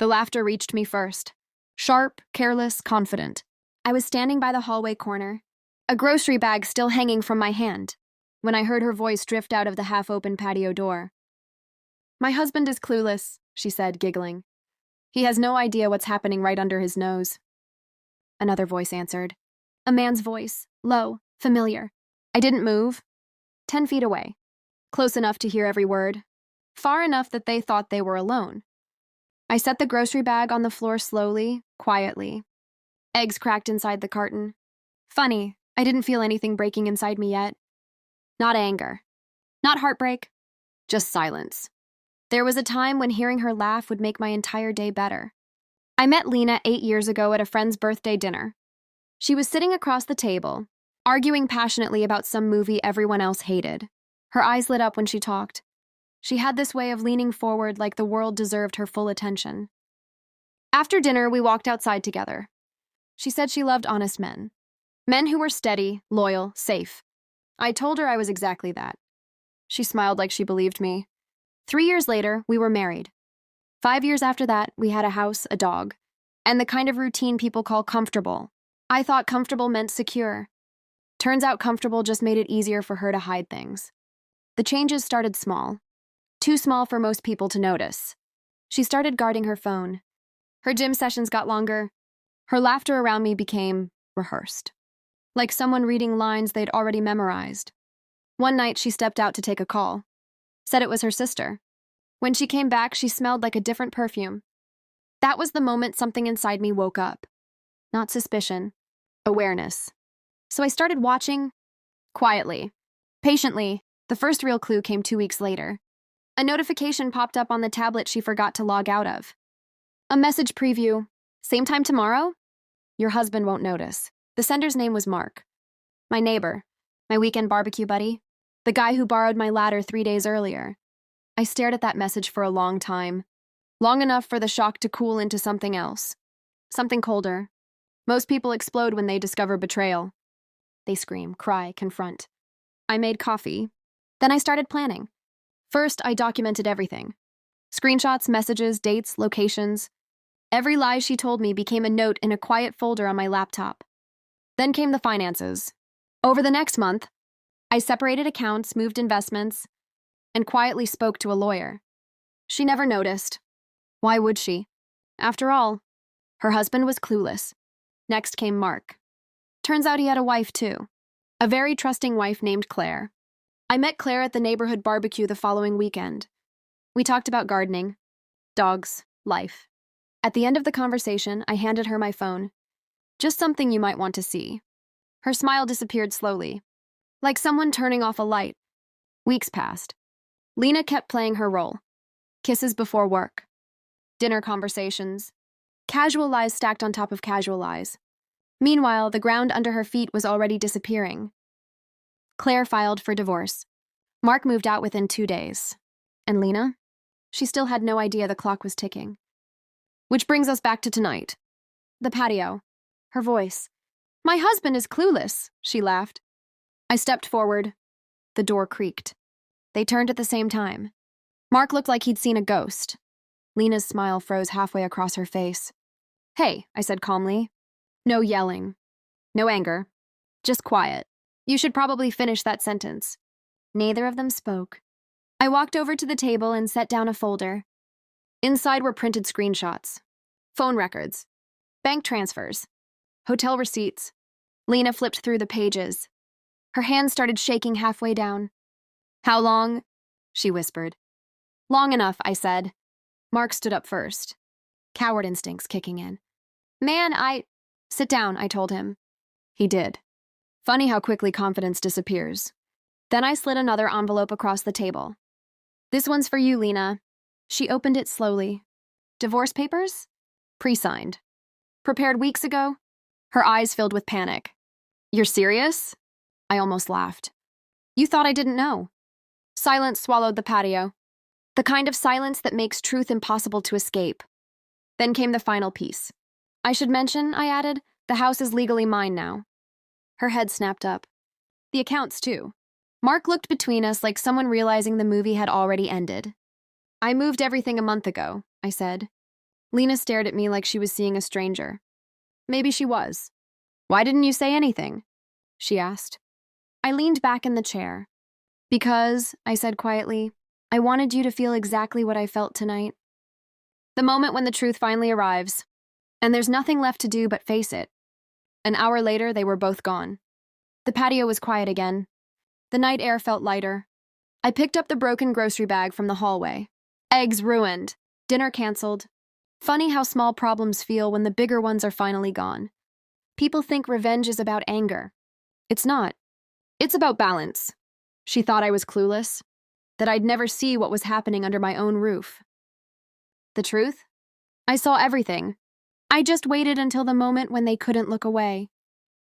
The laughter reached me first. Sharp, careless, confident. I was standing by the hallway corner, a grocery bag still hanging from my hand, when I heard her voice drift out of the half-open patio door. "My husband is clueless," she said, giggling. "He has no idea what's happening right under his nose." Another voice answered. A man's voice, low, familiar. I didn't move. 10 feet away. Close enough to hear every word. Far enough that they thought they were alone. I set the grocery bag on the floor slowly, quietly. Eggs cracked inside the carton. Funny, I didn't feel anything breaking inside me yet. Not anger. Not heartbreak. Just silence. There was a time when hearing her laugh would make my entire day better. I met Lena 8 years ago at a friend's birthday dinner. She was sitting across the table, arguing passionately about some movie everyone else hated. Her eyes lit up when she talked. She had this way of leaning forward like the world deserved her full attention. After dinner, we walked outside together. She said she loved honest men. Men who were steady, loyal, safe. I told her I was exactly that. She smiled like she believed me. 3 years later, we were married. 5 years after that, we had a house, a dog, and the kind of routine people call comfortable. I thought comfortable meant secure. Turns out comfortable just made it easier for her to hide things. The changes started small. Too small for most people to notice. She started guarding her phone. Her gym sessions got longer. Her laughter around me became rehearsed. Like someone reading lines they'd already memorized. One night, she stepped out to take a call. Said it was her sister. When she came back, she smelled like a different perfume. That was the moment something inside me woke up. Not suspicion. Awareness. So I started watching, quietly, patiently. The first real clue came 2 weeks later. A notification popped up on the tablet she forgot to log out of. A message preview. Same time tomorrow? Your husband won't notice. The sender's name was Mark. My neighbor. My weekend barbecue buddy. The guy who borrowed my ladder 3 days earlier. I stared at that message for a long time. Long enough for the shock to cool into something else. Something colder. Most people explode when they discover betrayal. They scream, cry, confront. I made coffee. Then I started planning. First, I documented everything. Screenshots, messages, dates, locations. Every lie she told me became a note in a quiet folder on my laptop. Then came the finances. Over the next month, I separated accounts, moved investments, and quietly spoke to a lawyer. She never noticed. Why would she? After all, her husband was clueless. Next came Mark. Turns out he had a wife, too. A very trusting wife named Claire. I met Claire at the neighborhood barbecue the following weekend. We talked about gardening, dogs, life. At the end of the conversation, I handed her my phone. Just something you might want to see. Her smile disappeared slowly, like someone turning off a light. Weeks passed. Lena kept playing her role. Kisses before work. Dinner conversations. Casual lies stacked on top of casual lies. Meanwhile, the ground under her feet was already disappearing. Claire filed for divorce. Mark moved out within 2 days. And Lena? She still had no idea the clock was ticking. Which brings us back to tonight. The patio. Her voice. "My husband is clueless," she laughed. I stepped forward. The door creaked. They turned at the same time. Mark looked like he'd seen a ghost. Lena's smile froze halfway across her face. "Hey," I said calmly. No yelling. No anger. Just quiet. "You should probably finish that sentence." Neither of them spoke. I walked over to the table and set down a folder. Inside were printed screenshots. Phone records. Bank transfers. Hotel receipts. Lena flipped through the pages. Her hands started shaking halfway down. "How long?" she whispered. "Long enough," I said. Mark stood up first. Coward instincts kicking in. "Man, Sit down," I told him. He did. Funny how quickly confidence disappears. Then I slid another envelope across the table. "This one's for you, Lena." She opened it slowly. "Divorce papers?" Pre-signed. "Prepared weeks ago?" Her eyes filled with panic. "You're serious?" I almost laughed. "You thought I didn't know." Silence swallowed the patio. The kind of silence that makes truth impossible to escape. Then came the final piece. "I should mention," I added, "the house is legally mine now." Her head snapped up. "The accounts, too." Mark looked between us like someone realizing the movie had already ended. "I moved everything a month ago," I said. Lena stared at me like she was seeing a stranger. Maybe she was. Why didn't you say anything? She asked. I leaned back in the chair. Because, I said quietly, I wanted you to feel exactly what I felt tonight. The moment when the truth finally arrives, and there's nothing left to do but face it. An hour later, they were both gone. The patio was quiet again. The night air felt lighter. I picked up the broken grocery bag from the hallway. Eggs ruined. Dinner canceled. Funny how small problems feel when the bigger ones are finally gone. People think revenge is about anger. It's not. It's about balance. She thought I was clueless, that I'd never see what was happening under my own roof. The truth? I saw everything. I just waited until the moment when they couldn't look away.